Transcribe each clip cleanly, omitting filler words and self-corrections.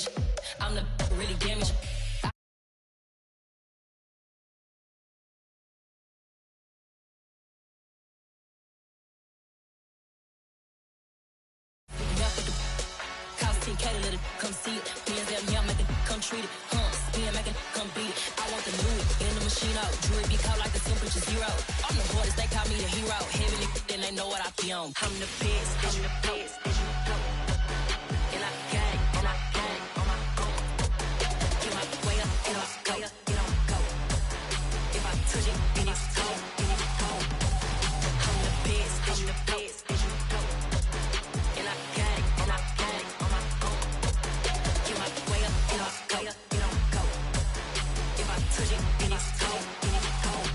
damage. I'm the really damaged. Come see it, me and them here make it come treat it, spin make it come beat it. I want the new in the machine out, jewelry be caught like the temperature zero. I'm the hardest, they call me the hero. Heavily, then they know what I be on. I'm the best, I'm the best, and you know. And I got it, and I got it on my own. Get my way up, get off, go, get on, go. If I touch it, then it's cold, then it's cold. I'm the best, I'm the best, and you know. And I got it, and I got it on my own. Get my way up, get off, go, get on, go. If I touch it, then it's cold, then it's cold.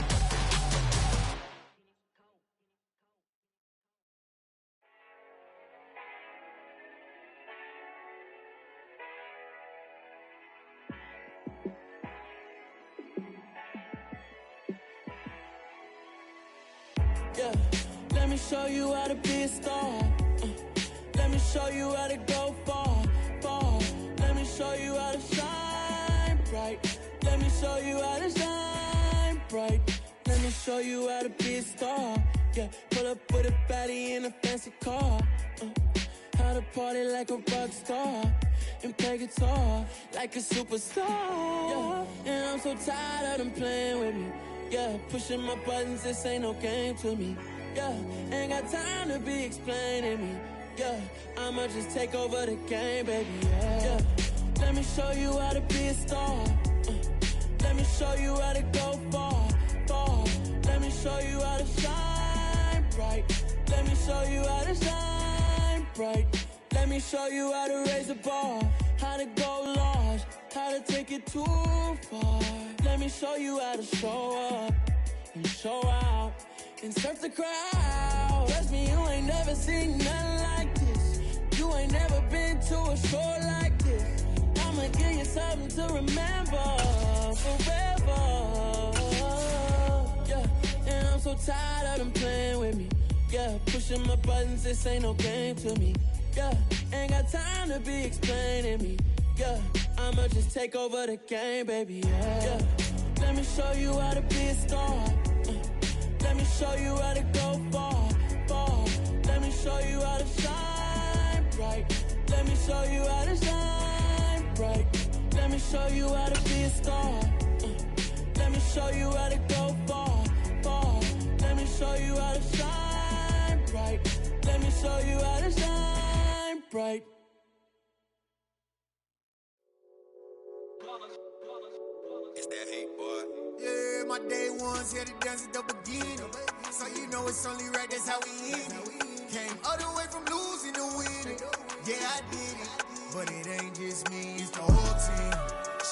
Yeah, let me show you how to be a star. Let me show you how to go far, far. Let me show you how to shine bright. Let me show you how to shine bright. Let me show you how to be a star. Yeah, pull up with a baddie in a fancy car. How to party like a rock star and play guitar like a superstar. Yeah, and I'm so tired of them playing with me. Yeah, pushing my buttons, this ain't no game to me. Yeah, ain't got time to be explaining me. Yeah, I'ma just take over the game, baby. Yeah, let me show you how to be a star. Let me show you how to go far, far. Let me show you how to shine bright. Let me show you how to shine bright. Let me show you how to raise the bar, how to go large, how to take it too far. Let me show you how to show up and show out and surf the crowd. Trust me, you ain't never seen nothing like this. You ain't never been to a show like this. I'ma give you something to remember forever. Yeah, and I'm so tired of them playing with me. Yeah, pushing my buttons, this ain't no game to me. Yeah, ain't got time to be explaining me. Yeah, I'ma just take over the game, baby. Yeah, let me show you how to be a star. Let me show you how to go far, far. Let me show you how to shine bright. Let me show you how to shine bright. Let me show you how to be a star. Let me show you how to go far, far. Let me show you how to shine bright. Let me show you how to shine bright. It's that hate, boy. Yeah, my day one's here to dance at the beginning. So you know it's only right, that's how we end it. Came all the way from losing to winning. Yeah, I did it. But it ain't just me, it's the whole team.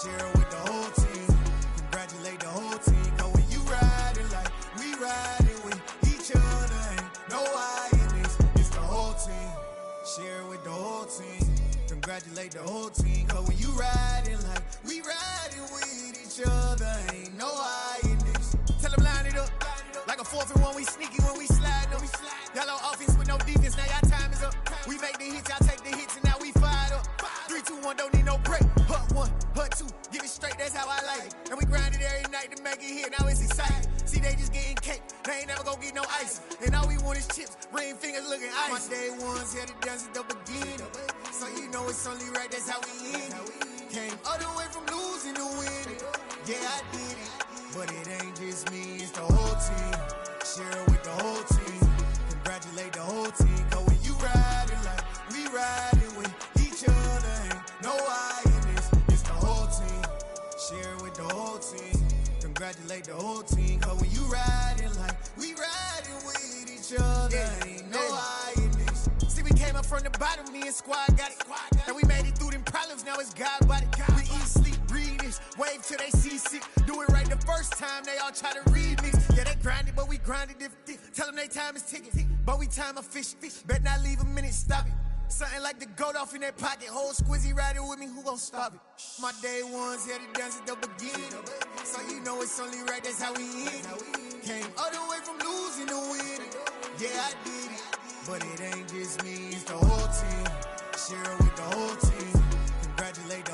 Share it with the whole team. Congratulate the whole team. Cause when you riding like we riding with each other, ain't no I in this. It's the whole team. Share it with the whole team. Congratulate the whole team. Cause when you riding like we riding with each other, ain't no I in this. Tell them line it up. Like a 4th and 1, we sneaky when we slide them. Y'all on offense with no defense, now y'all time is up. We make the hits, y'all take the hits, and now we fired up. 3, 2, 1, don't need no break. Hut 1, hut 2, give it straight, that's how I like it. And we grind it every night to make it hit, now it's exciting. See, they just getting cake, they ain't never gonna get no ice. And all we want is chips, ring fingers looking ice. My day one's here to dance at the beginning. So you know it's only right, that's how we end it. Came all the way from losing to winning. Yeah, I did it. But it ain't just me, it's the whole team. Share it with the whole team. Congratulate the whole team. Cause when you riding like we riding with each other, ain't no I in this. It's the whole team. Share it with the whole team. Congratulate the whole team. Cause when you riding like we riding with each other, ain't no I in this. See, we came up from the bottom, me and squad got it. And we made it through them problems, now it's God body. We eat, sleep, breathe this, wave till they see sick. Do it right the first time, they all try to remix. Yeah, they grinded, but we grinded different. Tell them they time is ticking, but we time a fish. Bet not leave a minute, stop it. Something like the goat off in their pocket. Whole squizzy riding with me, who gon' stop it? My day one's here to dance at the beginning. So you know it's only right, that's how we end it. Came all the way from losing to winning. Yeah, I did it. But it ain't just me, it's the whole team. Share it with the whole team. Congratulate the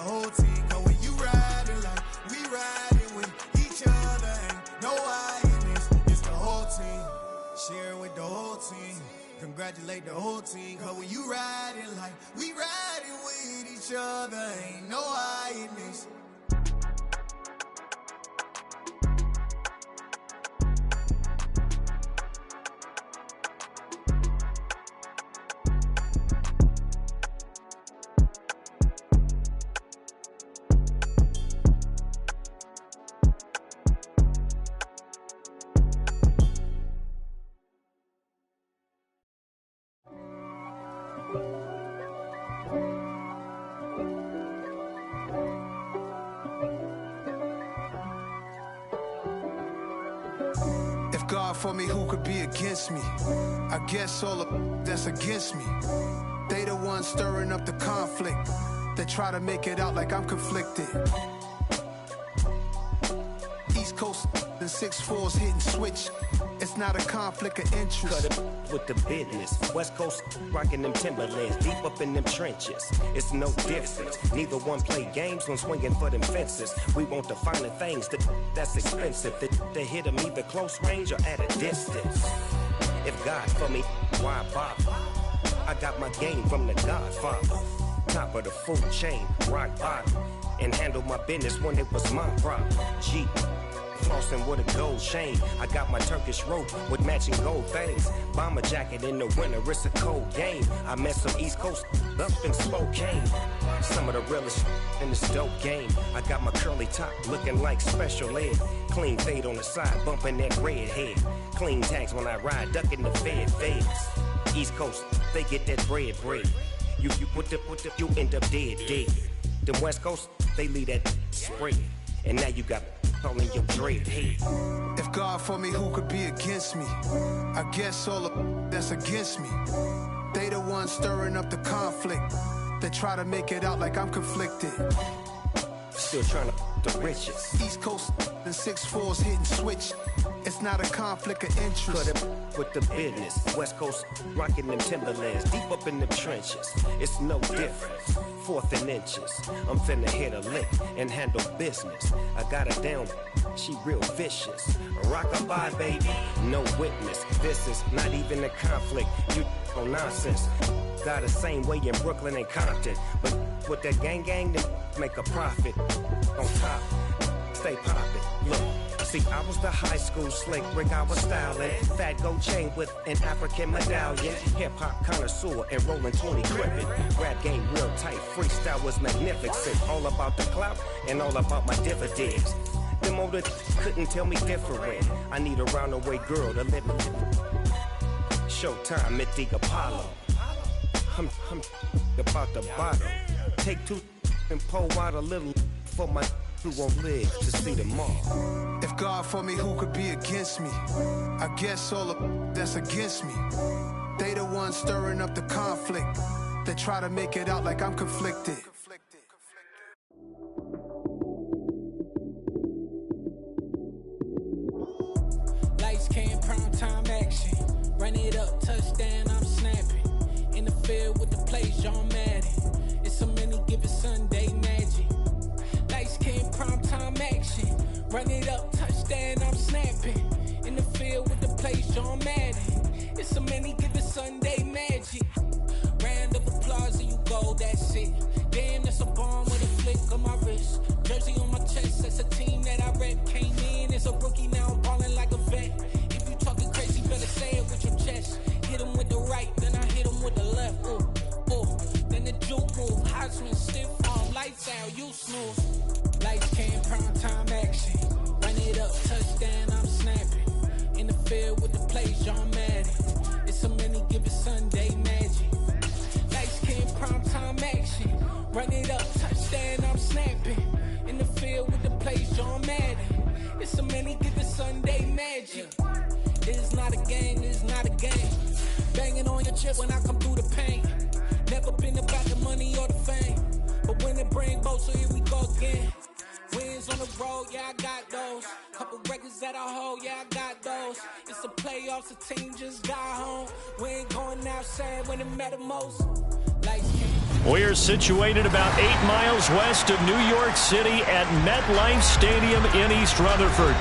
thing. Cause when you riding like we riding with each other, ain't no hiding this. God for me, who could be against me? I guess all of that's against me. They the ones stirring up the conflict. They try to make it out like I'm conflicted. East Coast and 6'4's hitting switch. It's not a conflict of interest. Cut it with the business. West Coast rocking them Timberlands, deep up in them trenches. It's no difference. Neither one play games when swinging for them fences. We want the finer things that's expensive. They hit them either close range or at a distance. If God for me, why bother? I got my game from the Godfather. Top of the food chain, rock bottom. And handle my business when it was my problem. G. Flossing with a gold chain. I got my Turkish rope with matching gold things. Bomber jacket in the winter, it's a cold game. I met some East Coast up in Spokane. Some of the realest in this dope game. I got my curly top looking like special ed. Clean fade on the side, bumping that red head. Clean tags when I ride, ducking the feds. East Coast, they get that bread. You end up dead. Them West Coast, they leave that spread. And now you got calling your dread head. If God for me, who could be against me? I guess all of that's against me. They the ones stirring up the conflict. They try to make it out like I'm conflicted. Still trying to the riches. East Coast and 6'4's hitting switch. It's not a conflict of interest. Cut it with the business. West Coast rocking them Timberlands, deep up in them trenches. It's no difference. 4th and inches. I'm finna hit a lick and handle business. I got her down, she real vicious. Rock-a-bye, baby, no witness. This is not even a conflict. You on nonsense. Got the same way in Brooklyn and Compton. But with that gang, they make a profit. On top, stay poppin'. Look. See, I was the high school slick Rick, I was styling. Fat gold chain with an African medallion. Hip-hop connoisseur and rolling 20 crippin'. Rap game real tight, freestyle was magnificent. All about the clout and all about my dividends. Them older couldn't tell me different. I need a roundaway girl to live with. Showtime at the Apollo. I'm about the bottom. Take 2 and pull out a little for my who won't live to see tomorrow. If God for me, who could be against me? I guess all of that's against me. They the ones stirring up the conflict. They try to make it out like I'm conflicted. Lights came, prime time action. Run it up, touchdown, I'm snapping. In the field with the plays, John Madden. It's so many, give it Sunday magic. Lights came, prime time action. Run it up, touchdown, I'm snapping. In the field with the plays, John Madden. It's so many, give it Sunday magic. Round of applause and you go, that's it. Damn, that's a bomb with a flick on my wrist. Jersey on my chest, that's a team that I rep. Came in as a rookie, now I'm ballin' like a vet. If you talking crazy, better say it with your chest. Hit him with the right, then I hit him with the left. Then the juke move, Heisman stiff arm, lights out, you snooze. Lights came, prime time action. Run it up, touchdown, I'm snapping. In the field with the plays, John Madden. It's so many, give it Sunday magic. Lights came, prime time action. Run it up, touchdown, I'm snapping. In the field with the plays, John Madden. It's so many, give it Sunday magic. It is not a game, it is not a game. Banging on your chip when I come through the pain. Never been about the money or the fame. But when it bring both, so here we go again. Wins on the road, yeah, I got those. Couple records that I hold, yeah, I got those. It's the playoffs, the team just got home. We ain't going outside when it matter most. We're situated about 8 miles west of New York City at MetLife Stadium in East Rutherford.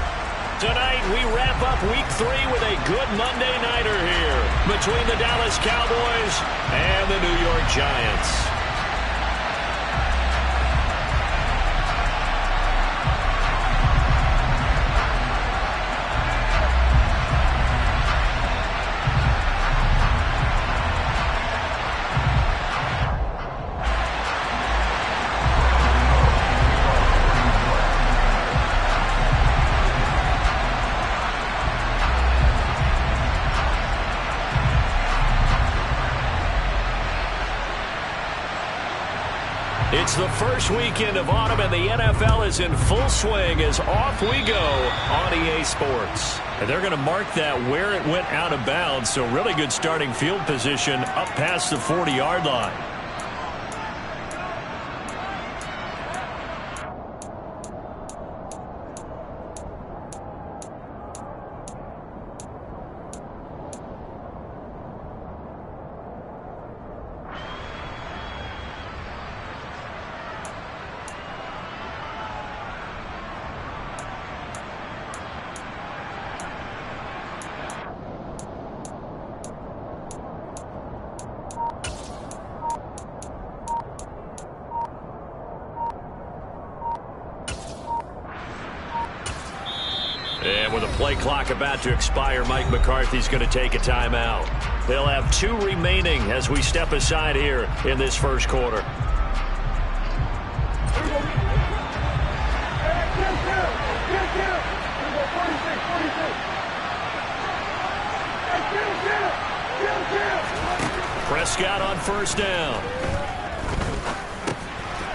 Tonight, we wrap up Week 3 with a good Monday nighter here between the Dallas Cowboys and the New York Giants. It's the first weekend of autumn, and the NFL is in full swing as off we go on EA Sports. And they're going to mark that where it went out of bounds, so really good starting field position up past the 40-yard line. And with a play clock about to expire, Mike McCarthy's going to take a timeout. They'll have 2 remaining as we step aside here in this first quarter. Prescott on first down.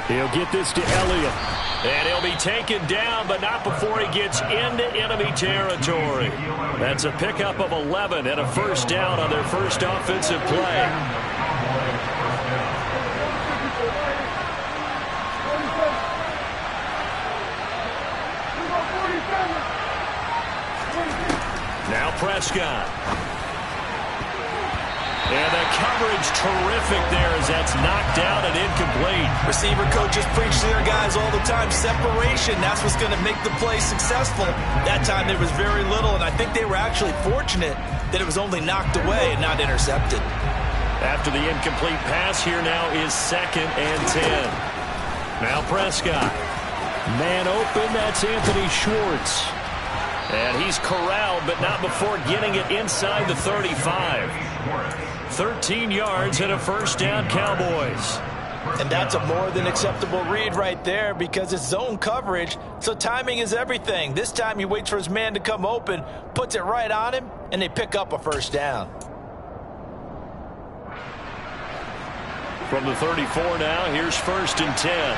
He'll get this to Elliott. And he'll be taken down, but not before he gets into enemy territory. That's a pickup of 11 and a first down on their first offensive play. Now Prescott. And the coverage terrific there as that's knocked out and incomplete. Receiver coaches preach to their guys all the time. Separation, that's what's going to make the play successful. That time there was very little, and I think they were actually fortunate that it was only knocked away and not intercepted. After the incomplete pass, here now is 2nd and 10. Now Prescott. Man open, that's Anthony Schwartz. And he's corralled, but not before getting it inside the 35. 13 yards and a first down, Cowboys. And that's a more than acceptable read right there because it's zone coverage, so timing is everything. This time he waits for his man to come open, puts it right on him, and they pick up a first down. From the 34 now, here's 1st and 10.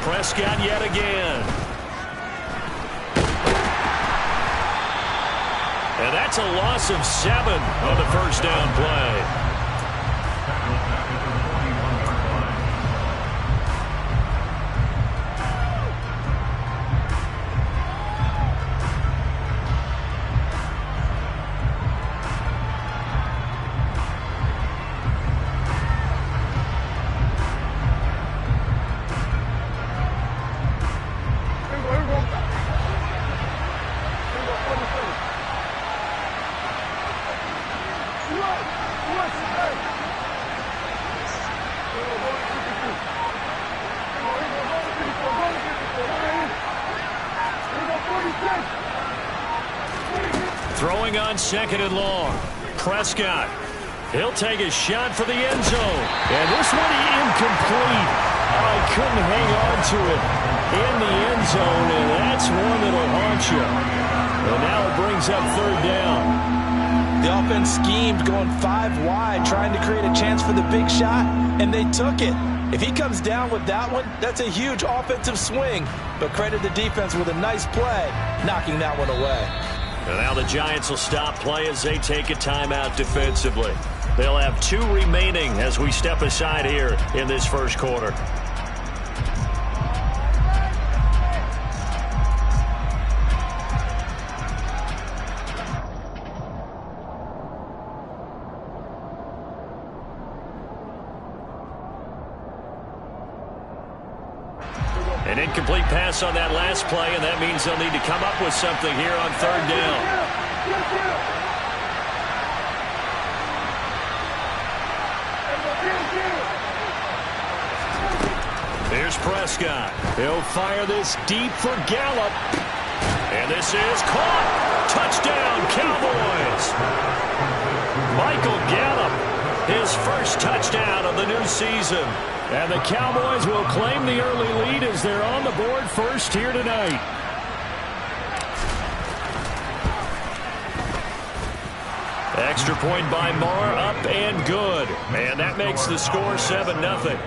Prescott yet again. And that's a loss of 7 on the first down play. Throwing on 2nd and long. Prescott. He'll take a shot for the end zone. And this one incomplete. I couldn't hang on to it in the end zone, and that's one that'll haunt you. And now it brings up 3rd down. The offense schemed going 5 wide, trying to create a chance for the big shot, and they took it. If he comes down with that one, that's a huge offensive swing. But credit the defense with a nice play, knocking that one away. And now the Giants will stop play as they take a timeout defensively. They'll have 2 remaining as we step aside here in this first quarter. An incomplete pass on that last play, and that means they'll need to come up with something here on third down. Here's Prescott. He'll fire this deep for Gallup. And this is caught. Touchdown, Cowboys. Michael Gallup, his first touchdown of the new season. And the Cowboys will claim the early lead as they're on the board first here tonight. Extra point by Marr, up and good. And that makes the score 7-0.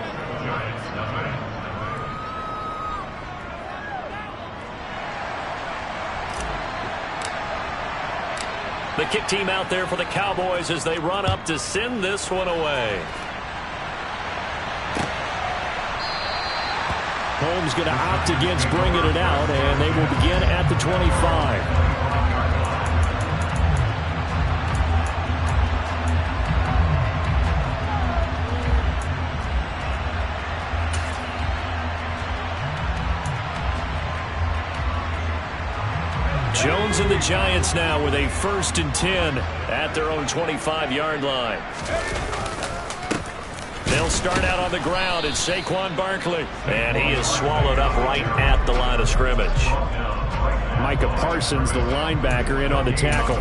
The kick team out there for the Cowboys as they run up to send this one away. Holmes going to opt against bringing it out, and they will begin at the 25. Jones and the Giants now with a 1st and 10 at their own 25-yard line. They'll start out on the ground. It's Saquon Barkley. And he is swallowed up right at the line of scrimmage. Micah Parsons, the linebacker, in on the tackle.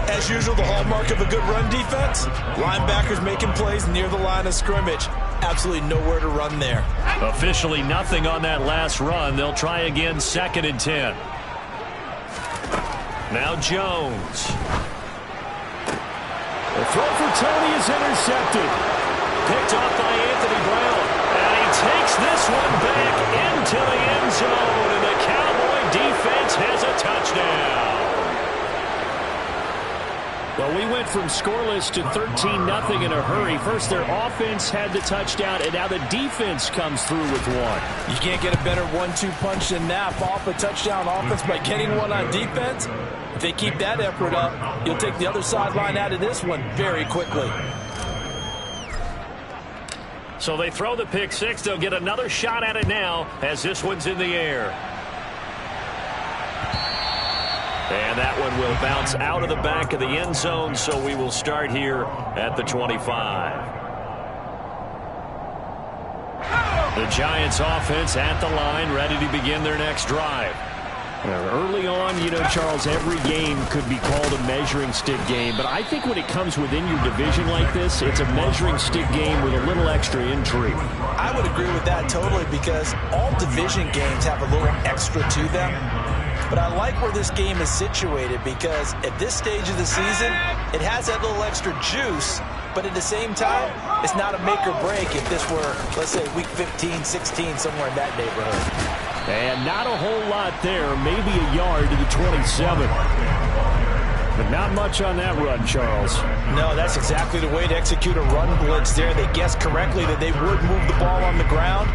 As usual, the hallmark of a good run defense, linebackers making plays near the line of scrimmage. Absolutely nowhere to run there. Officially nothing on that last run. They'll try again, 2nd and 10. Now Jones. The throw for Tony is intercepted. Picked off by Anthony Brown. And he takes this one back into the end zone. And the Cowboy defense has a touchdown. Well, we went from scoreless to 13-0 in a hurry. First, their offense had the touchdown, and now the defense comes through with one. You can't get a better 1-2 punch than that. Off a touchdown offense by getting one on defense. If they keep that effort up, you'll take the other sideline out of this one very quickly. So they throw the pick six. They'll get another shot at it now as this one's in the air. And that one will bounce out of the back of the end zone, so we will start here at the 25. The Giants offense at the line, ready to begin their next drive. Early on, you know, Charles, every game could be called a measuring stick game, but I think when it comes within your division like this, it's a measuring stick game with a little extra intrigue. I would agree with that totally, because all division games have a little extra to them. But I like where this game is situated, because at this stage of the season, it has that little extra juice, but at the same time, it's not a make or break if this were, let's say, week 15, 16, somewhere in that neighborhood. And not a whole lot there, maybe a yard to the 27. But not much on that run, Charles. No, that's exactly the way to execute a run blitz there. They guessed correctly that they would move the ball on the ground,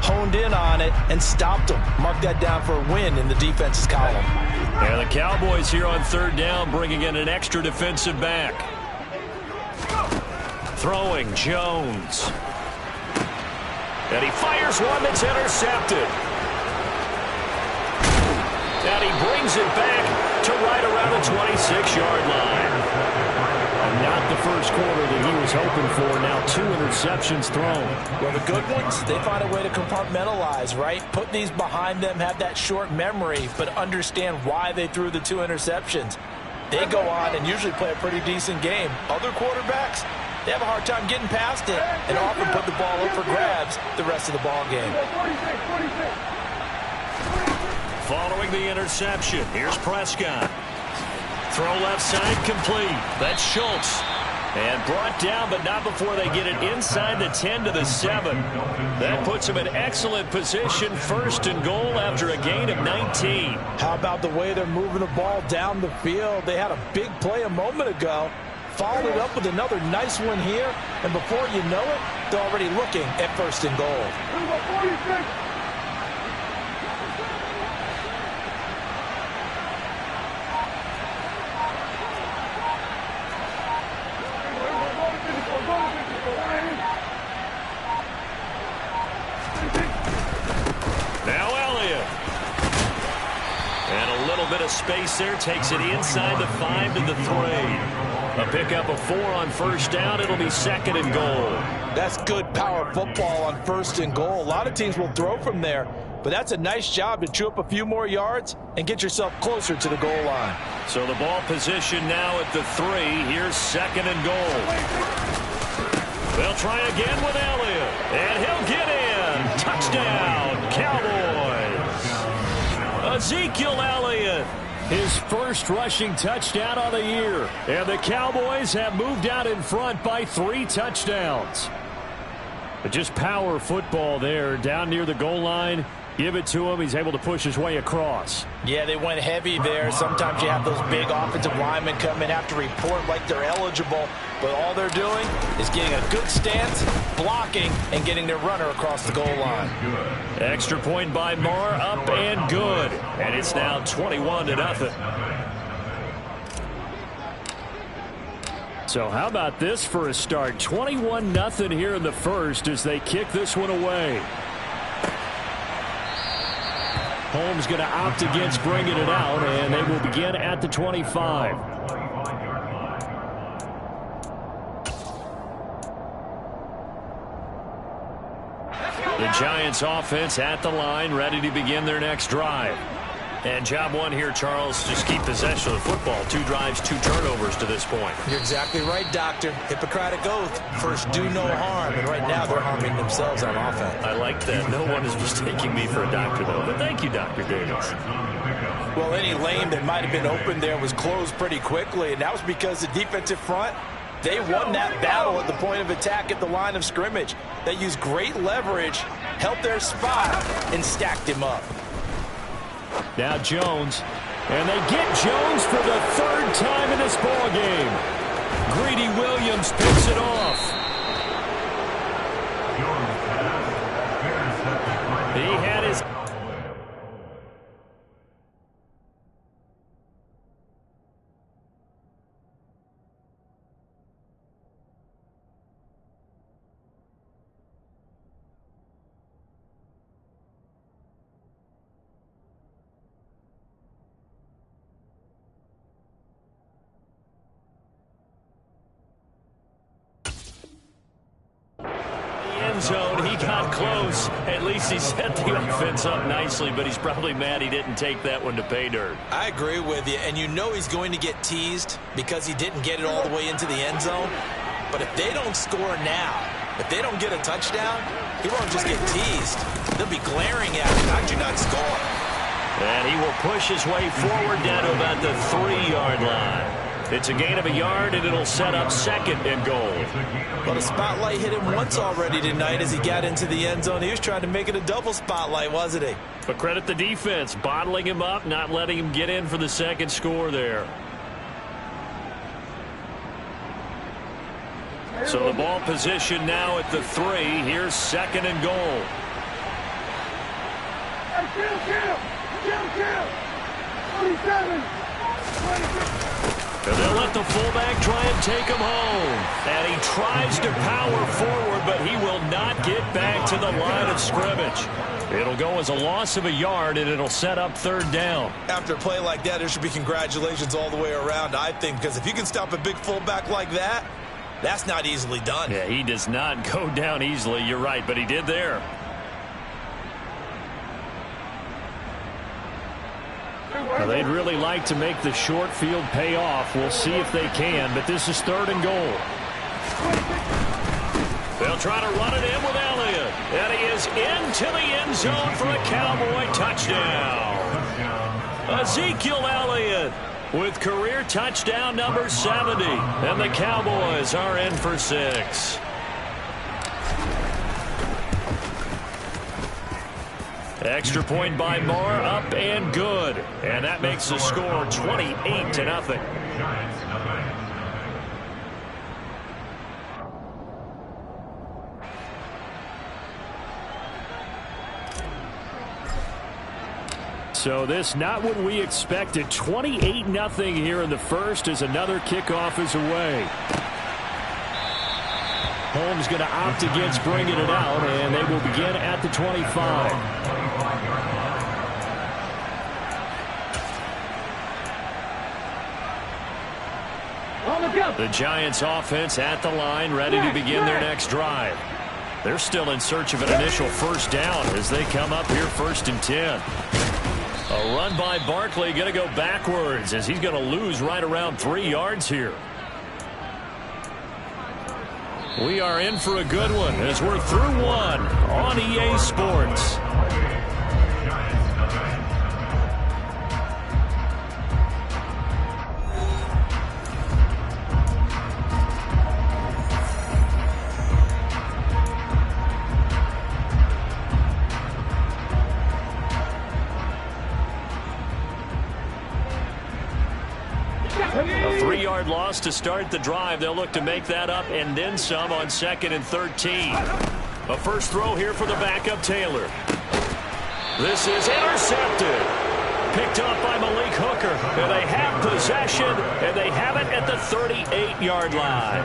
honed in on it, and stopped them. Mark that down for a win in the defense's column. And the Cowboys here on third down, bringing in an extra defensive back. Throwing, Jones. And he fires one that's intercepted. And he brings it back to right around the 26-yard line. Not the first quarter that he was hoping for. Now 2 interceptions thrown. Well, the good ones, they find a way to compartmentalize, right? Put these behind them, have that short memory, but understand why they threw the 2 interceptions. They go on and usually play a pretty decent game. Other quarterbacks, they have a hard time getting past it and often put the ball up for grabs the rest of the ball game. Following the interception, here's Prescott. Throw left side complete. That's Schultz. And brought down, but not before they get it inside the 10 to the 7. That puts them in excellent position, 1st and goal after a gain of 19. How about the way they're moving the ball down the field? They had a big play a moment ago. Followed it up with another nice one here. And before you know it, they're already looking at 1st and goal. space there, takes it inside the 5 to the 3. A pickup of 4 on first down. It'll be 2nd and goal. That's good power football on 1st and goal. A lot of teams will throw from there, but that's a nice job to chew up a few more yards and get yourself closer to the goal line. So the ball position now at the 3. Here's 2nd and goal. They'll try again with Elliott, and he'll get in. Touchdown, Cowboys. Ezekiel Elliott, his first rushing touchdown on the year. And the Cowboys have moved out in front by 3 touchdowns. But just power football there down near the goal line. Give it to him. He's able to push his way across. Yeah, they went heavy there. Sometimes you have those big offensive linemen come in, have to report like they're eligible. But all they're doing is getting a good stance, blocking, and getting their runner across the goal line. Extra point by Marr, up and good. And it's now 21-0. So how about this for a start? 21-0 here in the first as they kick this one away. Holmes going to opt against bringing it out, and they will begin at the 25. The Giants offense at the line, ready to begin their next drive. And job one here, Charles, just keep possession of the football. 2 drives, 2 turnovers to this point. You're exactly right, Doctor. Hippocratic oath. First, do no harm. And right now, they're harming themselves on offense. I like that. No one is mistaking me for a doctor, though. But thank you, Dr. Davis. Well, any lane that might have been open there was closed pretty quickly, and that was because the defensive front, they won that battle at the point of attack at the line of scrimmage. They used great leverage, helped their spot, and stacked him up. Now Jones, and they get Jones for the 3rd time in this ball game. Greedy Williams picks it off. He had his... zone. He got close. At least he set the offense up nicely, but he's probably mad he didn't take that one to pay dirt. I agree with you, and you know he's going to get teased because he didn't get it all the way into the end zone. But if they don't score now, if they don't get a touchdown, he won't just get teased. They'll be glaring at him. How'd you not score? And he will push his way forward down to about the 3-yard line. It's a gain of a yard, and it'll set up 2nd and goal. Well, the spotlight hit him once already tonight as he got into the end zone. He was trying to make it a double spotlight, wasn't he? But credit the defense, bottling him up, not letting him get in for the 2nd score there. So the ball position now at the 3. Here's 2nd and goal. And they'll let the fullback try and take him home. And he tries to power forward, but he will not get back to the line of scrimmage. It'll go as a loss of a yard, and it'll set up 3rd down. After a play like that, there should be congratulations all the way around, I think, because if you can stop a big fullback like that, that's not easily done. Yeah, he does not go down easily. You're right, but he did there. Well, they'd really like to make the short field pay off. We'll see if they can, but this is 3rd and goal. They'll try to run it in with Elliott. And he is into the end zone for a Cowboy touchdown. Ezekiel Elliott with career touchdown number 70. And the Cowboys are in for 6. Extra point by Marr, up and good. And that makes the score 28-0. So this not what we expected. 28-0 here in the first as another kickoff is away. Holmes going to opt against bringing it out, and they will begin at the 25. The Giants offense at the line, ready to begin their next drive. They're still in search of an initial first down as they come up here 1st and 10. A run by Barkley, going to go backwards as he's going to lose right around 3 yards here. We are in for a good one as we're through one on EA Sports. A 3-yard loss to start the drive. They'll look to make that up and then some on 2nd and 13. A first throw here for the backup Taylor. This is intercepted. Picked up by Malik Hooker. And they have possession, and they have it at the 38-yard line.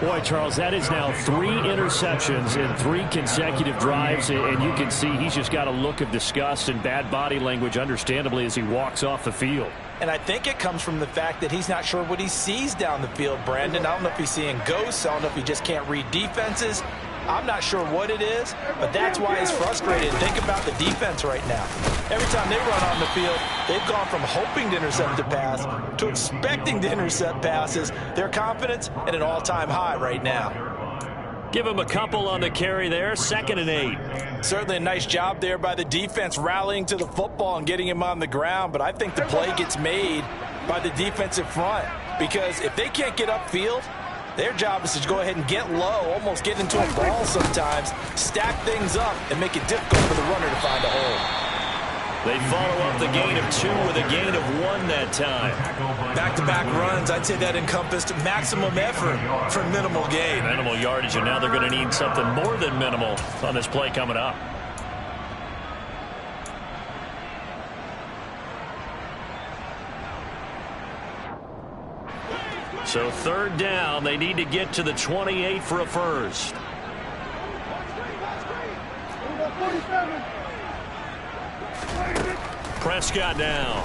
Boy, Charles, that is now 3 interceptions in 3 consecutive drives, and you can see he's just got a look of disgust and bad body language, understandably, as he walks off the field. And I think it comes from the fact that he's not sure what he sees down the field, Brandon. I don't know if he's seeing ghosts. I don't know if he just can't read defenses. I'm not sure what it is, but that's why he's frustrated. Think about the defense right now. Every time they run on the field, they've gone from hoping to intercept a pass to expecting to intercept passes. Their confidence at an all-time high right now. Give him a couple on the carry there, 2nd and 8. Certainly a nice job there by the defense rallying to the football and getting him on the ground, but I think the play gets made by the defensive front because if they can't get upfield, their job is to go ahead and get low, almost get into a ball sometimes, stack things up, and make it difficult for the runner to find a hole. They follow up the gain of 2 with a gain of 1 that time. Back-to-back runs, I'd say that encompassed maximum effort for minimal gain. Minimal yardage, and now they're going to need something more than minimal on this play coming up. So 3rd down, they need to get to the 28 for a first. Prescott now.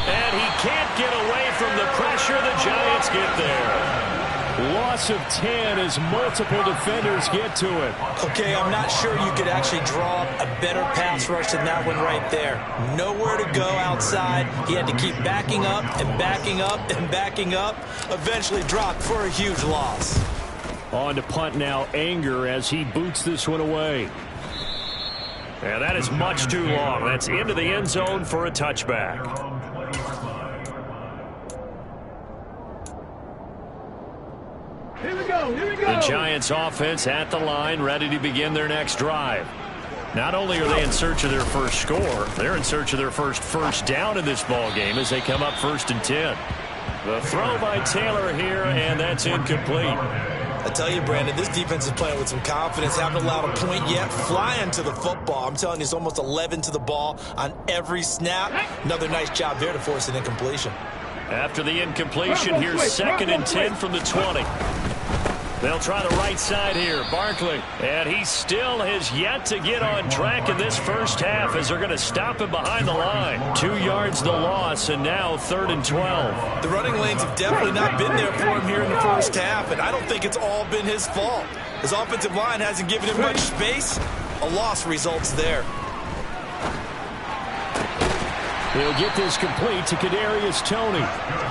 And he can't get away from the pressure. The Giants get there. Loss of 10 as multiple defenders get to it. Okay, I'm not sure you could actually draw a better pass rush than that one right there. Nowhere to go outside. He had to keep backing up and backing up and backing up. Eventually dropped for a huge loss. On to punt now, Anger as he boots this one away. And that is much too long. That's into the end zone for a touchback. Here we go. The Giants offense at the line, ready to begin their next drive. Not only are they in search of their first score, they're in search of their first down in this ball game as they come up 1st and 10. The throw by Taylor here, and that's incomplete. I tell you, Brandon, this defense is playing with some confidence. Haven't allowed a point yet. Flying to the football. I'm telling you, it's almost 11 to the ball on every snap. Another nice job there to force an incompletion. After the incompletion, here's 2nd and 10 from the 20. They'll try the right side here. Barkley. And he still has yet to get on track in this first half as they're going to stop him behind the line. 2 yards the loss, and now 3rd and 12. The running lanes have definitely not been there for him here in the first half, and I don't think it's all been his fault. His offensive line hasn't given him much space. A loss results there. He'll get this complete to Kadarius Toney.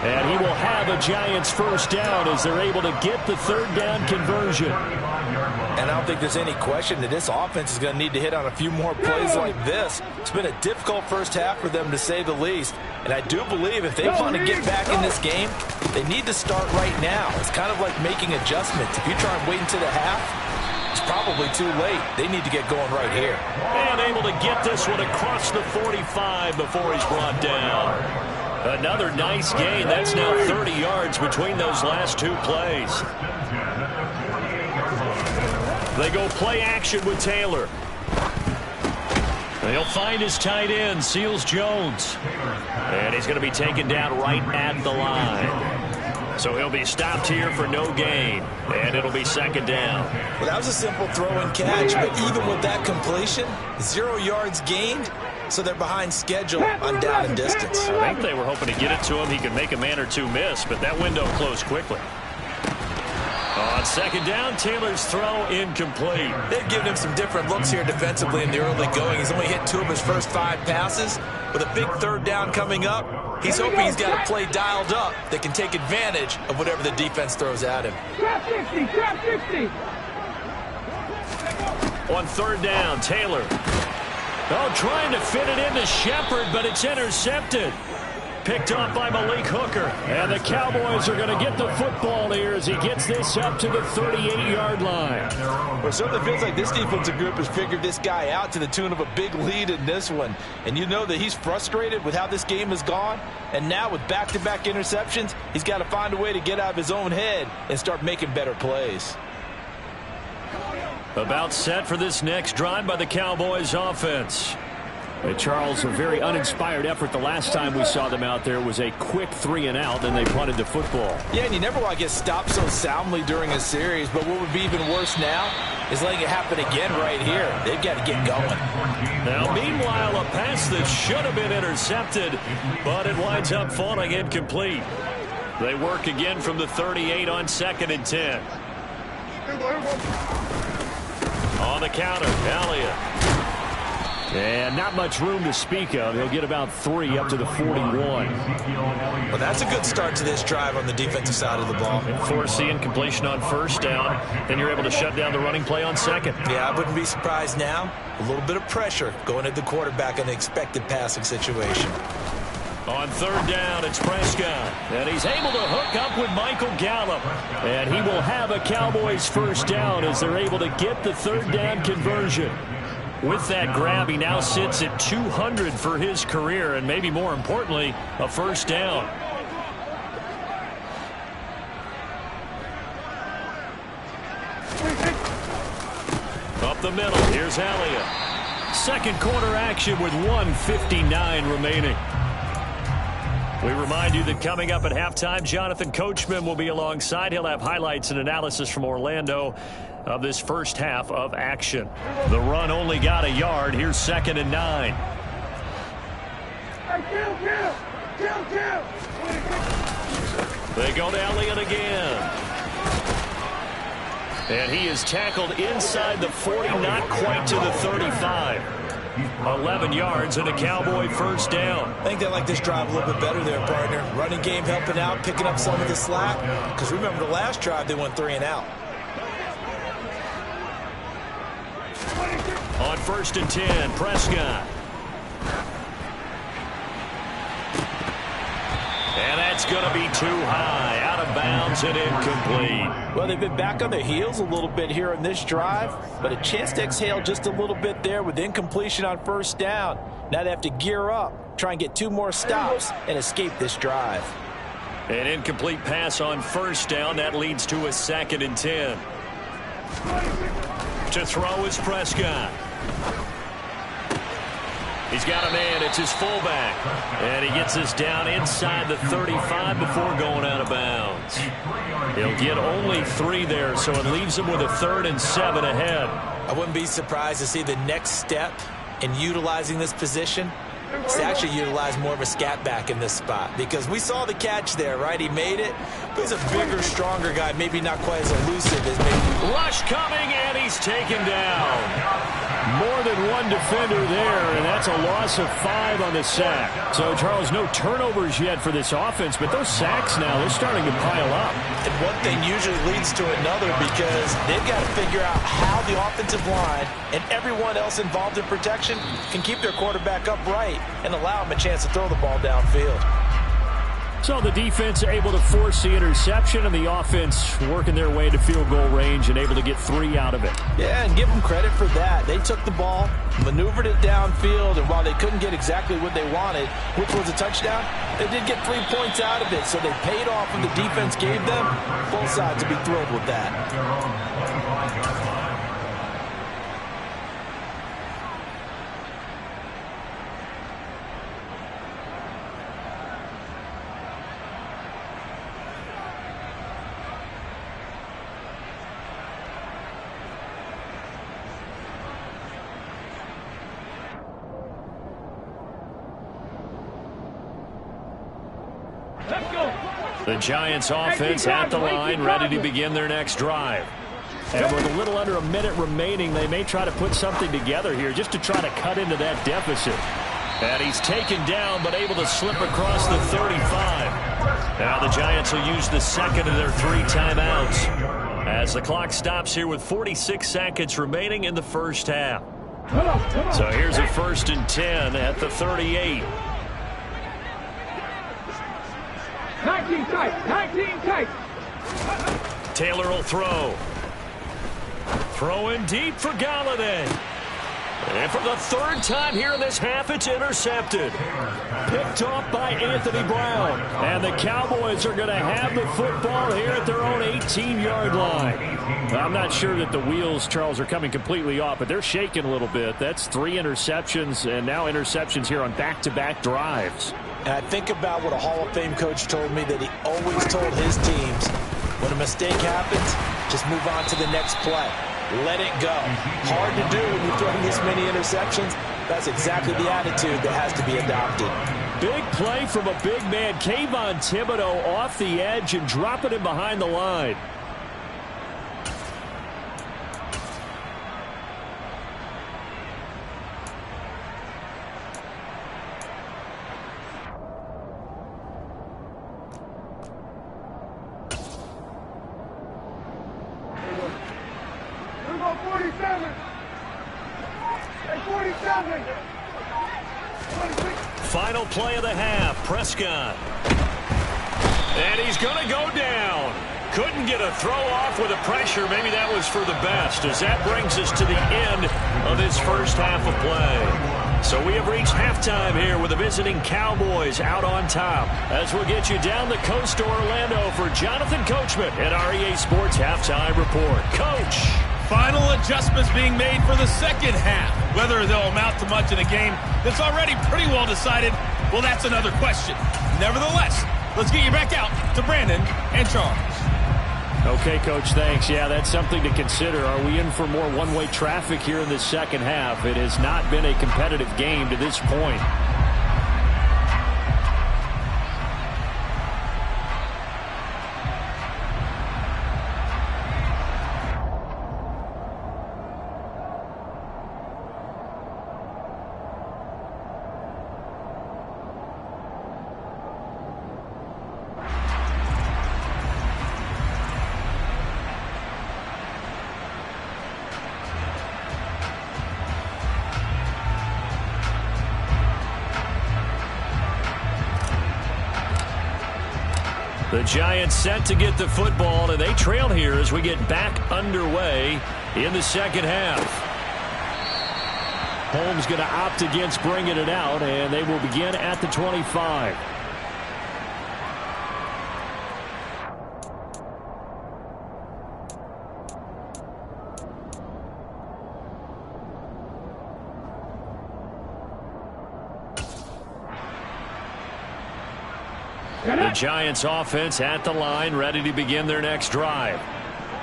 And he will have a Giants first down as they're able to get the 3rd down conversion. And I don't think there's any question that this offense is going to need to hit on a few more plays like this. It's been a difficult first half for them, to say the least. And I do believe if they want to get back in this game, they need to start right now. It's kind of like making adjustments. If you try and wait until the half, it's probably too late. They need to get going right here. And able to get this one across the 45 before he's brought down. Another nice gain. That's now 30 yards between those last 2 plays. They go play action with Taylor. They'll find his tight end, Seals Jones. And he's going to be taken down right at the line. So he'll be stopped here for no gain, and it'll be 2nd down. Well, that was a simple throw and catch, but even with that completion, 0 yards gained, so they're behind schedule on down and distance. I think they were hoping to get it to him. He could make a man or two miss, but that window closed quickly. On second down, Taylor's throw incomplete. They've given him some different looks here defensively in the early going. He's only hit 2 of his first 5 passes. With a big third down coming up, he's hoping he's got a play dialed up that can take advantage of whatever the defense throws at him. Trap 60, trap 60. On third down, Taylor. Oh, trying to fit it into Shepard, but it's intercepted. Picked up by Malik Hooker. And the Cowboys are going to get the football here as he gets this up to the 38-yard line. Well, it certainly feels like this defensive group has figured this guy out to the tune of a big lead in this one. And you know that he's frustrated with how this game has gone. And now with back-to-back interceptions, he's got to find a way to get out of his own head and start making better plays. About set for this next drive by the Cowboys offense. Charles, a very uninspired effort the last time we saw them out there was a quick 3-and-out, then they punted the football. Yeah, and you never want to get stopped so soundly during a series, but what would be even worse now is letting it happen again right here. They've got to get going. Now, meanwhile, a pass that should have been intercepted, but it winds up falling incomplete. They work again from the 38 on 2nd and 10. On the counter, Elliott. And not much room to speak of. He'll get about 3 up to the 41. Well, that's a good start to this drive on the defensive side of the ball. Force the incompletion on first down. Then you're able to shut down the running play on second. Yeah, I wouldn't be surprised now. A little bit of pressure going at the quarterback in the expected passing situation. On third down, it's Prescott. And he's able to hook up with Michael Gallup. And he will have a Cowboys first down as they're able to get the third down conversion. With that grab, he now sits at 200 for his career, and maybe more importantly, a first down. Up the middle, here's Elliott. Second quarter action with 1:59 remaining. We remind you that coming up at halftime, Jonathan Coachman will be alongside. He'll have highlights and analysis from Orlando of this first half of action. The run only got a yard. Here's 2nd and 9. They go to Elliott again. And he is tackled inside the 40, not quite to the 35. 11 yards and a Cowboy first down. I think they like this drive a little bit better there, partner. Running game helping out, picking up some of the slack. Because remember the last drive, they went 3-and-out. On 1st and 10, Prescott. And that's going to be too high, out of bounds and incomplete. Well, they've been back on their heels a little bit here in this drive, but a chance to exhale just a little bit there with incompletion on first down. Now they have to gear up, try and get 2 more stops and escape this drive. An incomplete pass on first down. That leads to a 2nd and 10. To throw is Prescott. He's got a man. It's his fullback. And he gets us down inside the 35 before going out of bounds. He'll get only 3 there, so it leaves him with a 3rd and 7 ahead. I wouldn't be surprised to see the next step in utilizing this position is to actually utilize more of a scat back in this spot. Because we saw the catch there, right? He made it. But he's a bigger, stronger guy. Maybe not quite as elusive as maybe. Rush coming, and he's taken down. More than one defender there, and that's a loss of 5 on the sack. So, Charles, no turnovers yet for this offense, but those sacks now, they're starting to pile up. And one thing usually leads to another because they've got to figure out how the offensive line and everyone else involved in protection can keep their quarterback upright and allow him a chance to throw the ball downfield. So the defense able to force the interception, and the offense working their way to field goal range and able to get 3 out of it. Yeah, and give them credit for that. They took the ball, maneuvered it downfield, and while they couldn't get exactly what they wanted, which was a touchdown, they did get 3 points out of it. So they paid off what the defense gave them. Both sides will be thrilled with that. The Giants offense at the line, ready to begin their next drive. And with a little under a minute remaining, they may try to put something together here just to try to cut into that deficit. And he's taken down, but able to slip across the 35. Now the Giants will use the second of their 3 timeouts as the clock stops here with 46 seconds remaining in the first half. So here's a 1st and 10 at the 38. 19 tight, 19 tight. Taylor will throw. Throwing deep for Galladay. And for the 3rd time here in this half, it's intercepted. Picked off by Anthony Brown. And the Cowboys are going to have the football here at their own 18-yard line. I'm not sure that the wheels, Charles, are coming completely off, but they're shaking a little bit. That's 3 interceptions, and now interceptions here on back-to-back drives. And I think about what a Hall of Fame coach told me, that he always told his teams, when a mistake happens, just move on to the next play. Let it go. Hard to do when you're throwing this many interceptions. That's exactly the attitude that has to be adopted. Big play from a big man. Kayvon Thibodeaux off the edge and dropping him behind the line. Final play of the half, Prescott. And he's going to go down. Couldn't get a throw off with the pressure. Maybe that was for the best, as that brings us to the end of this first half of play. So we have reached halftime here with the visiting Cowboys out on top. As we'll get you down the coast to Orlando for Jonathan Coachman at REA Sports Halftime Report. Coach. Final adjustments being made for the second half. Whether they'll amount to much in a game that's already pretty well decided, well, that's another question. Nevertheless, let's get you back out to Brandon and Charles. Okay, Coach, thanks. Yeah, that's something to consider. Are we in for more one-way traffic here in the second half? It has not been a competitive game to this point. The Giants set to get the football, and they trail here as we get back underway in the second half. Holmes going to opt against bringing it out, and they will begin at the 25. The Giants offense at the line, ready to begin their next drive.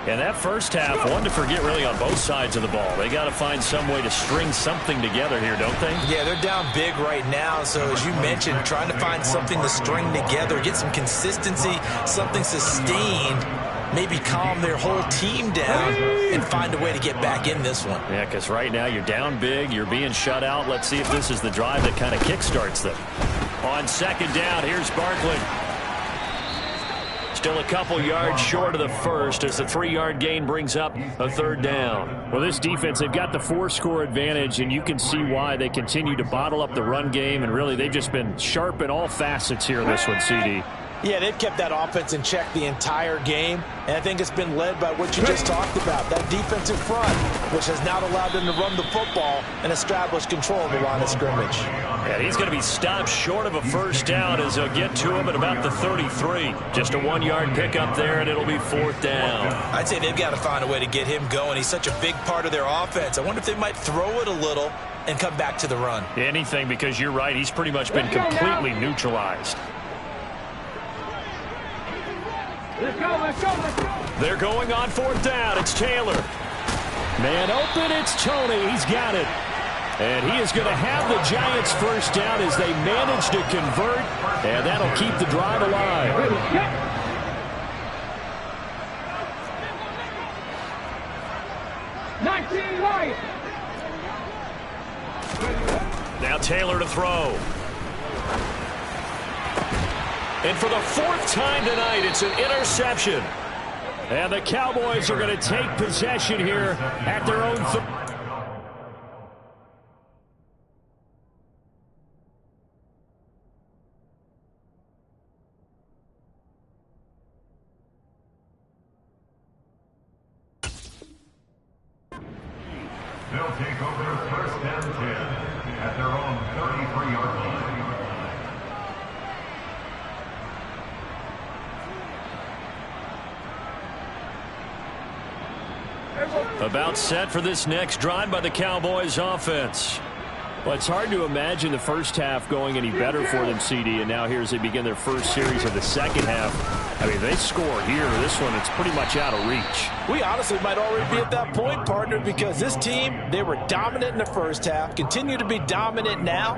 And that first half, one to forget really on both sides of the ball. They got to find some way to string something together here, don't they? Yeah, they're down big right now. So as you mentioned, trying to find something to string together, get some consistency, something sustained, maybe calm their whole team down and find a way to get back in this one. Yeah, because right now you're down big, you're being shut out. Let's see if this is the drive that kind of kickstarts them. On second down, here's Barkley. Still a couple yards short of the first as the 3-yard gain brings up a third down. Well, this defense, they've got the 4-score advantage, and you can see why they continue to bottle up the run game, and really they've just been sharp in all facets here in this one, CD. Yeah, they've kept that offense in check the entire game, and I think it's been led by what you just talked about, that defensive front, which has now allowed them to run the football and establish control of the line of scrimmage. And he's going to be stopped short of a first down as they'll get to him at about the 33. Just a 1-yard pickup there, and it'll be fourth down. I'd say they've got to find a way to get him going. He's such a big part of their offense. I wonder if they might throw it a little and come back to the run. Anything, because you're right, he's pretty much been completely neutralized. Let's go, let's go, let's go. They're going on fourth down. It's Taylor. Man open, it's Tony. He's got it. And he is going to have the Giants first down as they manage to convert, and that'll keep the drive alive. 19 Lions. Now Taylor to throw. And for the 4th time tonight, it's an interception. And the Cowboys are going to take possession here at their own They'll take over 1st and 10 at their own 33-yard line. About set for this next drive by the Cowboys offense. Well, it's hard to imagine the first half going any better for them, CD, and now here as they begin their first series of the second half. I mean, they score here. This one, it's pretty much out of reach. We honestly might already be at that point, partner, because this team, they were dominant in the first half, continue to be dominant now,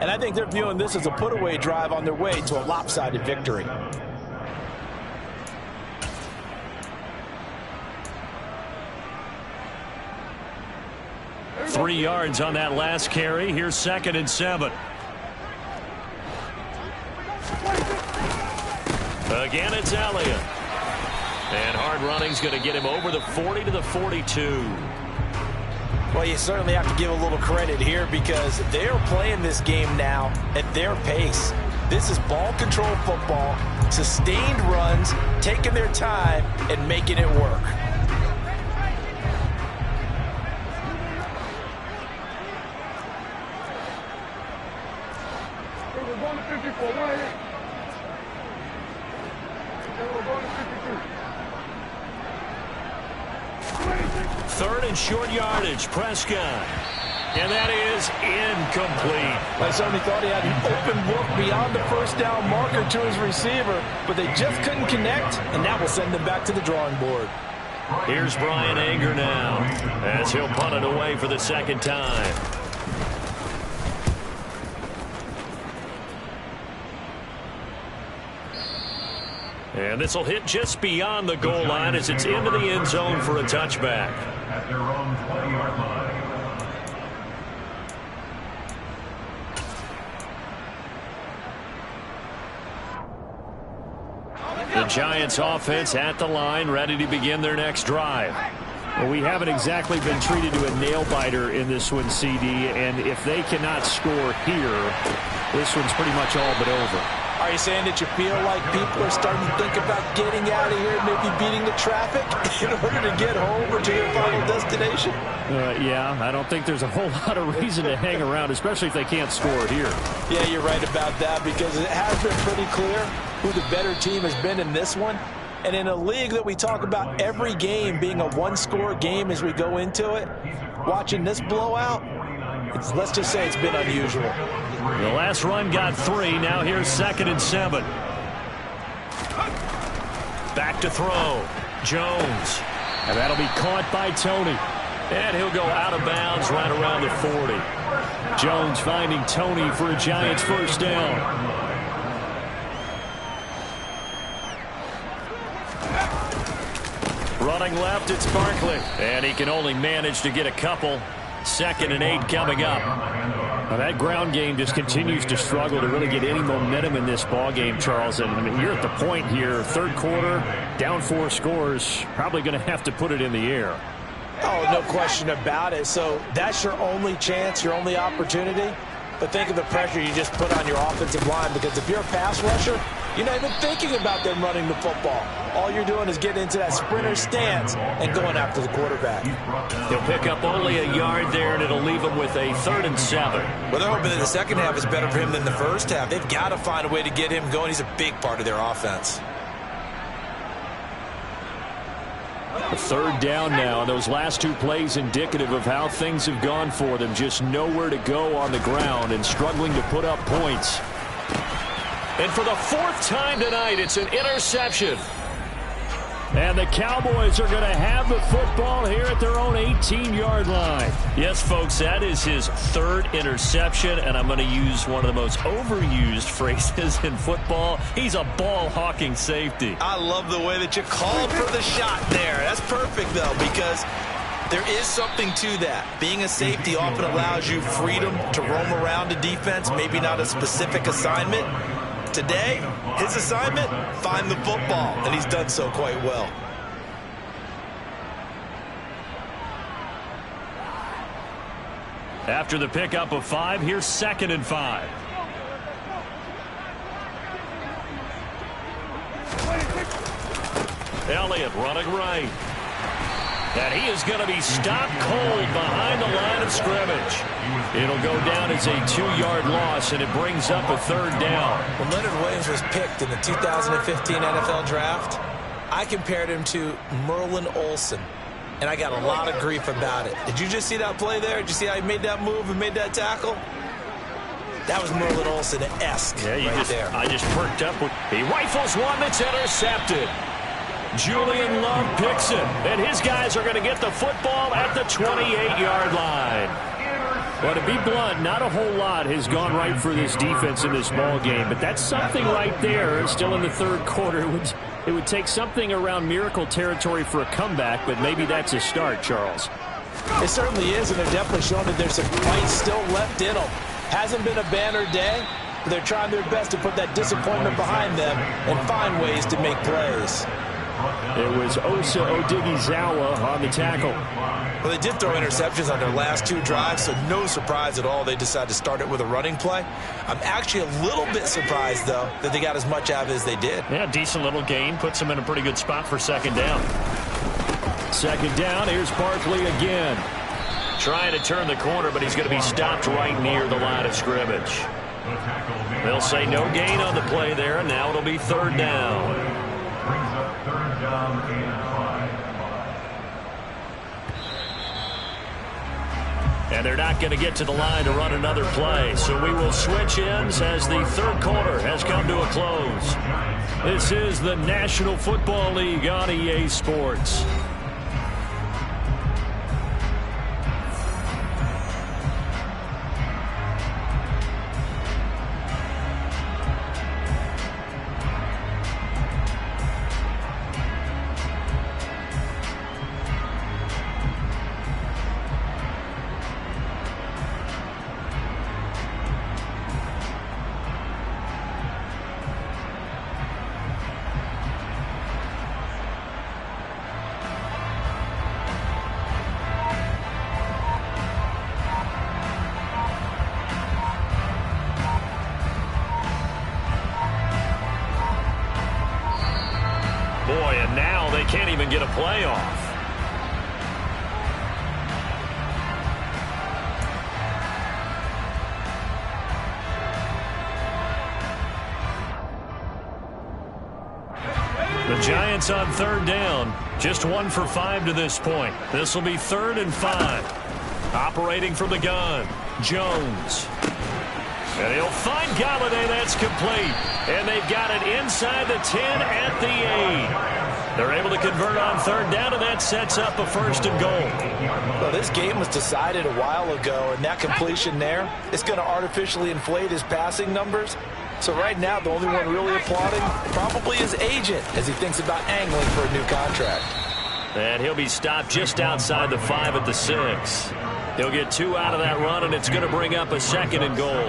and I think they're viewing this as a put-away drive on their way to a lopsided victory. Three yards on that last carry. Here's 2nd and 7. Again, it's Elliott. And hard running's going to get him over the 40 to the 42. Well, you certainly have to give a little credit here because they're playing this game now at their pace. This is ball control football, sustained runs, taking their time and making it work. Third and short yardage, Prescott. And that is incomplete. I certainly thought he had an open look beyond the first down marker to his receiver, but they just couldn't connect, and that will send them back to the drawing board. Here's Brian Anger now as he'll punt it away for the 2nd time. And this will hit just beyond the goal line as it's into the end zone for a touchback. At their own 20-yard line. The Giants offense at the line, ready to begin their next drive. Well, we haven't exactly been treated to a nail-biter in this one, CD, and if they cannot score here, this one's pretty much all but over. Are you saying that you feel like people are starting to think about getting out of here, maybe beating the traffic in order to get home or to their final destination? Yeah, I don't think there's a whole lot of reason to hang around, especially if they can't score here. Yeah, you're right about that because it has been pretty clear who the better team has been in this one. And in a league that we talk about every game being a one-score game as we go into it, watching this blowout, let's just say it's been unusual. The last run got 3. Now here's 2nd and 7. Back to throw. Jones. And that'll be caught by Tony. And he'll go out of bounds right around the 40. Jones finding Tony for a Giants first down. Running left, it's Barkley. And he can only manage to get a couple. 2nd and 8 coming up. Now that ground game just continues to struggle to really get any momentum in this ball game, Charles. And I mean, you're at the point here, 3rd quarter, down 4 scores, probably going to have to put it in the air. Oh, no question about it. So that's your only chance, your only opportunity. But think of the pressure you just put on your offensive line, because if you're a pass rusher, you're not even thinking about them running the football. All you're doing is getting into that sprinter stance and going after the quarterback. He'll pick up only a yard there, and it'll leave him with a 3rd and 7. Well, they're hoping that the second half is better for him than the first half. They've got to find a way to get him going. He's a big part of their offense. A 3rd down now, and those last 2 plays indicative of how things have gone for them. Just nowhere to go on the ground and struggling to put up points. And for the 4th time tonight, it's an interception. And the Cowboys are going to have the football here at their own 18-yard line. Yes, folks, that is his third interception, and I'm going to use one of the most overused phrases in football. He's a ball-hawking safety. I love the way that you called for the shot there. That's perfect, though, because there is something to that. Being a safety often allows you freedom to roam around a defense, maybe not a specific assignment. Today, his assignment, find the football, and he's done so quite well. After the pickup of 5, here's 2nd and 5. Elliott running right. And he is going to be stopped cold behind the line of scrimmage. It'll go down as a 2-yard loss, and it brings up a 3rd down. When Leonard Williams was picked in the 2015 NFL Draft, I compared him to Merlin Olsen, and I got a lot of grief about it. Did you just see that play there? Did you see how he made that move and made that tackle? That was Merlin Olsen-esque there. I just perked up. He rifles one that's intercepted. Julian Love picks it, and his guys are going to get the football at the 28-yard line. Well, to be blunt, not a whole lot has gone right for this defense in this ball game, but that's something right there. Still in the 3rd quarter. It would take something around miracle territory for a comeback, but maybe that's a start, Charles. It certainly is, and they're definitely showing that there's some fight still left in them. Hasn't been a banner day, but they're trying their best to put that disappointment behind them and find ways to make plays. It was Osa Odighizuwa on the tackle. Well, they did throw interceptions on their last 2 drives, so no surprise at all they decided to start it with a running play. I'm actually a little bit surprised, though, that they got as much out of it as they did. Yeah, decent little gain. Puts them in a pretty good spot for 2nd down. 2nd down, here's Barkley again. Trying to turn the corner, but he's going to be stopped right near the line of scrimmage. They'll say no gain on the play there, and now it'll be 3rd down. Brings up 3rd down and 5. And they're not going to get to the line to run another play. So we will switch ends as the 3rd quarter has come to a close. This is the National Football League on EA Sports. Can't even get a play off. The Giants on 3rd down. Just 1 for 5 to this point. This will be 3rd and 5. Operating from the gun, Jones. And he'll find Galladay. That's complete. And they've got it inside the 10 at the 8. They're able to convert on 3rd down, and that sets up a 1st and goal. Well, this game was decided a while ago, and that completion there is going to artificially inflate his passing numbers. So right now, the only one really applauding probably his agent as he thinks about angling for a new contract. And he'll be stopped just outside the 5 at the 6. He'll get 2 out of that run, and it's going to bring up a 2nd and goal.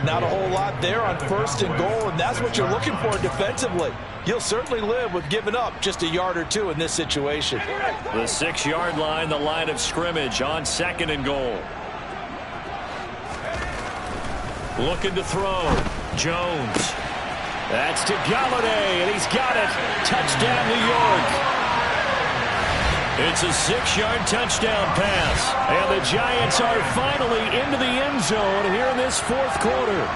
Not a whole lot there on 1st and goal, and that's what you're looking for defensively. You'll certainly live with giving up just a yard or 2 in this situation. The 6-yard line, the line of scrimmage on 2nd and goal. Looking to throw. Jones. That's to Galladay, and he's got it. Touchdown, New York. It's a 6-yard touchdown pass. And the Giants are finally into the end zone here in this 4th quarter.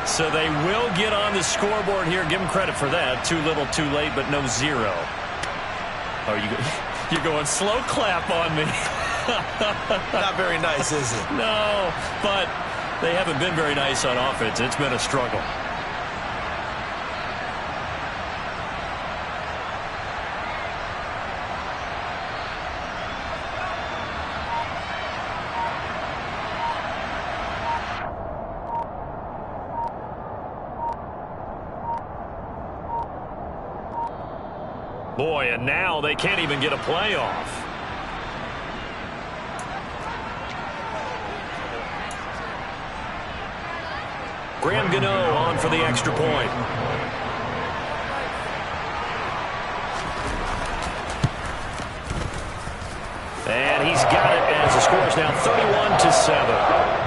So they will get on the scoreboard here. Give them credit for that. Too little, too late, but no 0. Oh, you're going slow clap on me. Not very nice, is it? No, but they haven't been very nice on offense. It's been a struggle. Boy, and now they can't even get a playoff. Graham Gano on for the extra point. And he's got it as the score is now 31-7.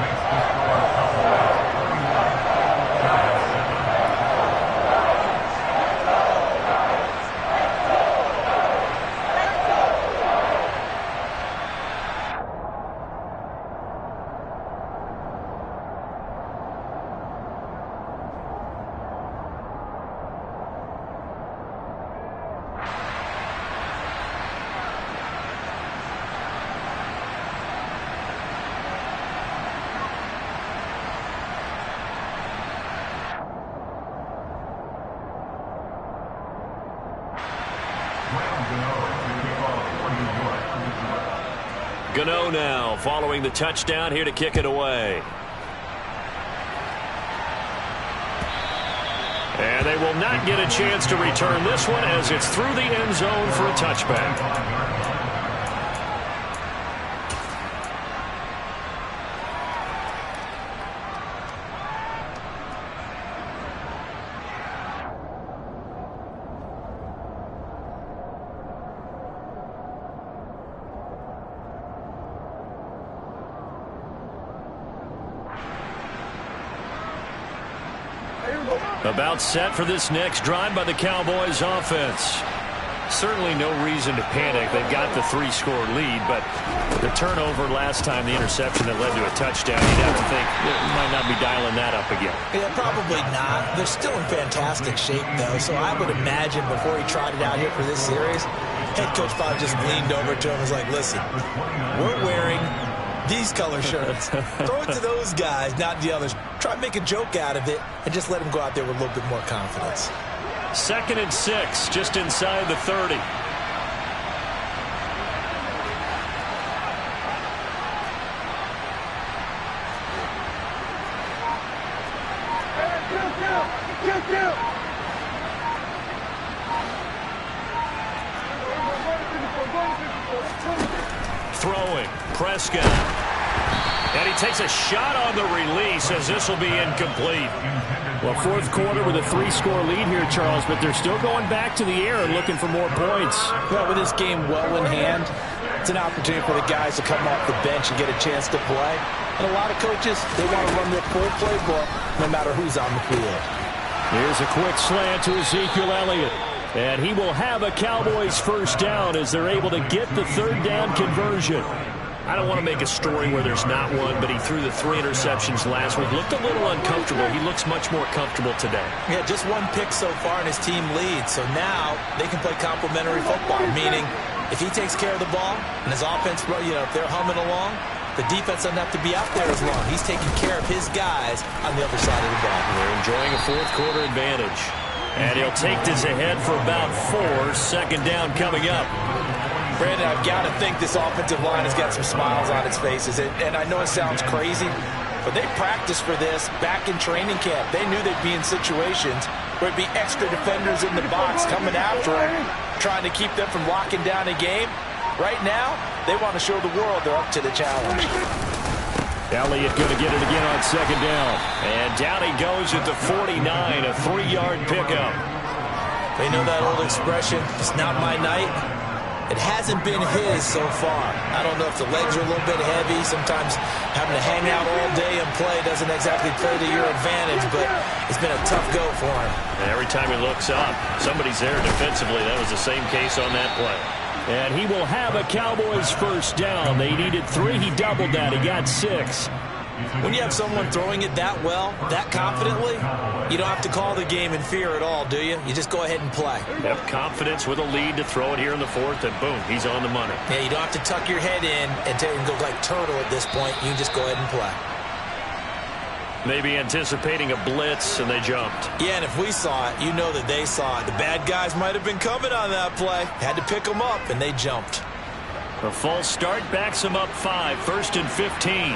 Gano now following the touchdown here to kick it away. And they will not get a chance to return this one as it's through the end zone for a touchback. About set for this next drive by the Cowboys offense. Certainly no reason to panic. They've got the 3-score lead, but the turnover last time, the interception that led to a touchdown, you'd have to think you might not be dialing that up again. Yeah, probably not. They're still in fantastic shape, though, so I would imagine before he tried it out here for this series, head coach probably just leaned over to him and was like, listen, we're wearing these color shirts. Throw it to those guys, not the others. Try to make a joke out of it and just let them go out there with a little bit more confidence. 2nd and 6, just inside the 30. Throwing, Prescott. And he takes a shot on the release as this will be incomplete. Well, 4th quarter with a 3-score lead here, Charles, but they're still going back to the air and looking for more points. Well, with this game well in hand, it's an opportunity for the guys to come off the bench and get a chance to play. And a lot of coaches, they want to run their full playbook no matter who's on the field. Here's a quick slant to Ezekiel Elliott. And he will have a Cowboys first down as they're able to get the 3rd down conversion. I don't want to make a story where there's not one, but he threw the 3 interceptions last week. Looked a little uncomfortable. He looks much more comfortable today. Yeah, just 1 pick so far and his team leads. So now they can play complementary football, meaning if he takes care of the ball and his offense, if they're humming along, the defense doesn't have to be out there as long. He's taking care of his guys on the other side of the ball. They're enjoying a 4th quarter advantage. And he'll take this ahead for about 4. 2nd down coming up. Brandon, I've got to think this offensive line has got some smiles on its faces. And I know it sounds crazy, but they practiced for this back in training camp. They knew they'd be in situations where it'd be extra defenders in the box coming after them, trying to keep them from locking down a game. Right now, they want to show the world they're up to the challenge. Elliott going to get it again on 2nd down. And down he goes at the 49, a 3-yard pickup. They know that old expression, it's not my night. It hasn't been his so far. I don't know if the legs are a little bit heavy. Sometimes having to hang out all day and play doesn't exactly play to your advantage, but it's been a tough go for him. And every time he looks up, somebody's there defensively. That was the same case on that play. And he will have a Cowboys first down. They needed 3. He doubled that. He got 6. When you have someone throwing it that well, that confidently, you don't have to call the game in fear at all, do you? You just go ahead and play. Have confidence with a lead to throw it here in the 4th, and boom, he's on the money. Yeah, you don't have to tuck your head in and go like turtle at this point. You just go ahead and play. Maybe anticipating a blitz, and they jumped. Yeah, and if we saw it, you know that they saw it. The bad guys might have been coming on that play. Had to pick them up, and they jumped. A false start backs them up 5, 1st and 15.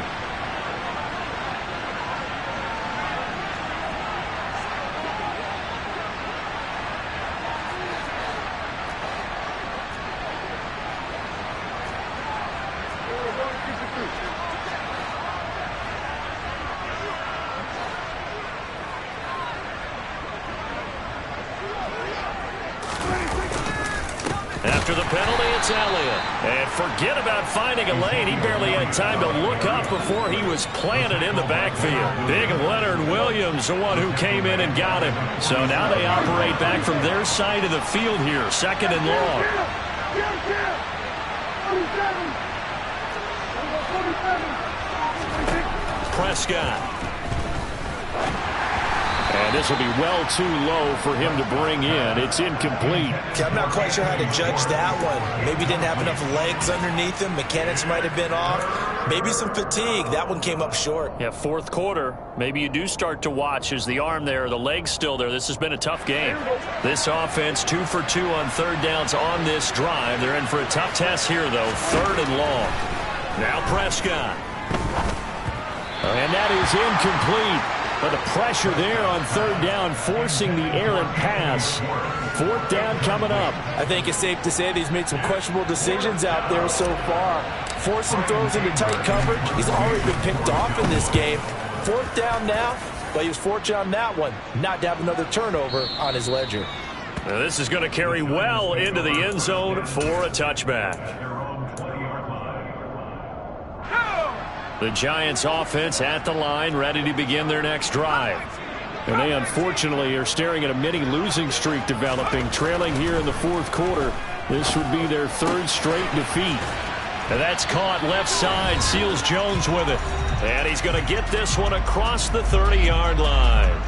After the penalty, it's Elliott. And forget about finding a lane. He barely had time to look up before he was planted in the backfield. Big Leonard Williams, the one who came in and got him. So now they operate back from their side of the field here, 2nd and long. Prescott. And this will be well too low for him to bring in. It's incomplete. Okay, I'm not quite sure how to judge that one. Maybe didn't have enough legs underneath him. Mechanics might have been off. Maybe some fatigue. That one came up short. Yeah, 4th quarter. Maybe you do start to watch. Is the arm there, the leg's still there? This has been a tough game. This offense 2 for 2 on 3rd downs on this drive. They're in for a tough test here, though. 3rd and long. Now Prescott. And that is incomplete. But the pressure there on 3rd down, forcing the errant pass. 4th down coming up. I think it's safe to say that he's made some questionable decisions out there so far. Forced some throws into tight coverage. He's already been picked off in this game. 4th down now, but he was fortunate on that one not to have another turnover on his ledger. Now this is going to carry well into the end zone for a touchback. The Giants offense at the line, ready to begin their next drive. And they unfortunately are staring at a mini losing streak developing, trailing here in the 4th quarter. This would be their 3rd straight defeat. And that's caught left side. Seals Jones with it. And he's going to get this one across the 30-yard line.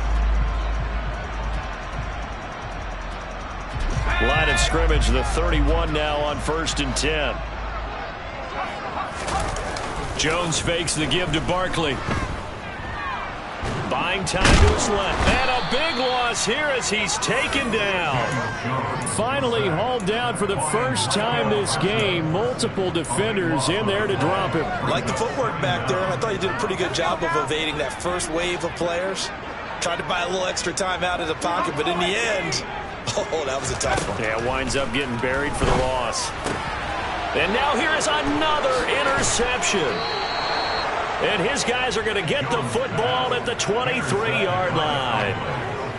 Line of scrimmage, the 31 now on 1st and 10. Jones fakes the give to Barkley. Buying time to his left. And a big loss here as he's taken down. Finally hauled down for the first time this game. Multiple defenders in there to drop him. Like the footwork back there, I thought he did a pretty good job of evading that first wave of players. Tried to buy a little extra time out of the pocket, but in the end, oh, that was a tough one. Yeah, winds up getting buried for the loss. And now here is another interception. And his guys are going to get the football at the 23-yard line.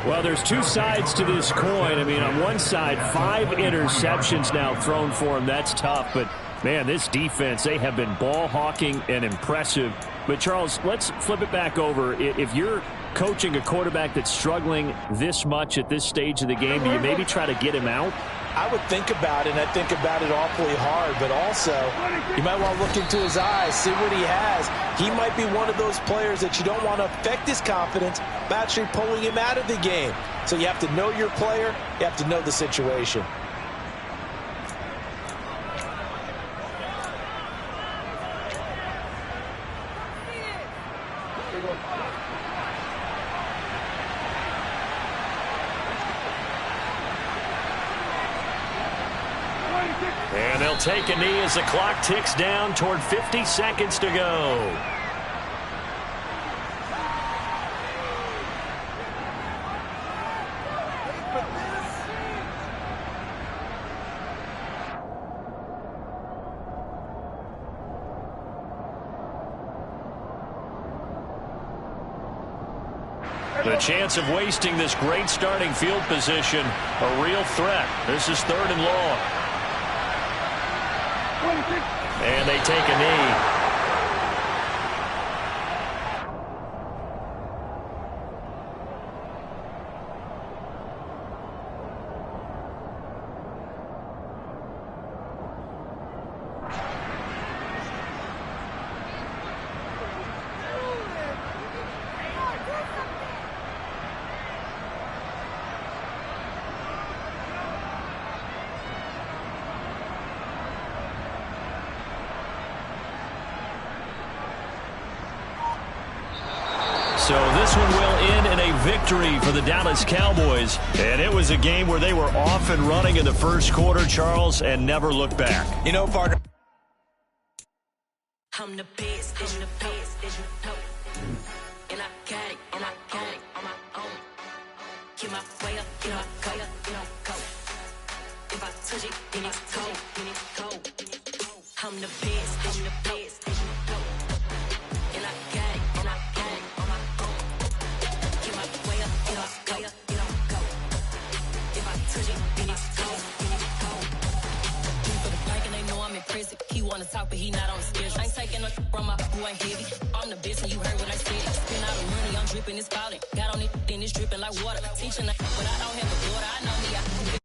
Well, there's two sides to this coin. I mean, on one side, 5 interceptions now thrown for him. That's tough. But, man, this defense, they have been ball hawking and impressive. But, Charles, let's flip it back over. If you're coaching a quarterback that's struggling this much at this stage of the game, do you maybe try to get him out? I would think about it, and I think about it awfully hard, but also you might want to look into his eyes, see what he has. He might be one of those players that you don't want to affect his confidence by actually pulling him out of the game. So you have to know your player, you have to know the situation. And they'll take a knee as the clock ticks down toward 50 seconds to go. The chance of wasting this great starting field position, a real threat. This is 3rd and long. And they take a knee. So this one will end in a victory for the Dallas Cowboys. And it was a game where they were off and running in the first quarter, Charles, and never looked back. You know, partner. I'm the best, I'm the best, and I got it, and I got it on my own. Get my way up, get my way up, get my go. If I touch it, then it's cold, then it's cold. I'm the best, I'm the best, wanna talk, but he not on the schedule. I ain't taking no from my who ain't heavy. I'm the best and you heard what I said. Spend all the money, I'm dripping, it's falling. Got on it, then it's dripping like water. Teaching but I don't have a daughter, I know me, I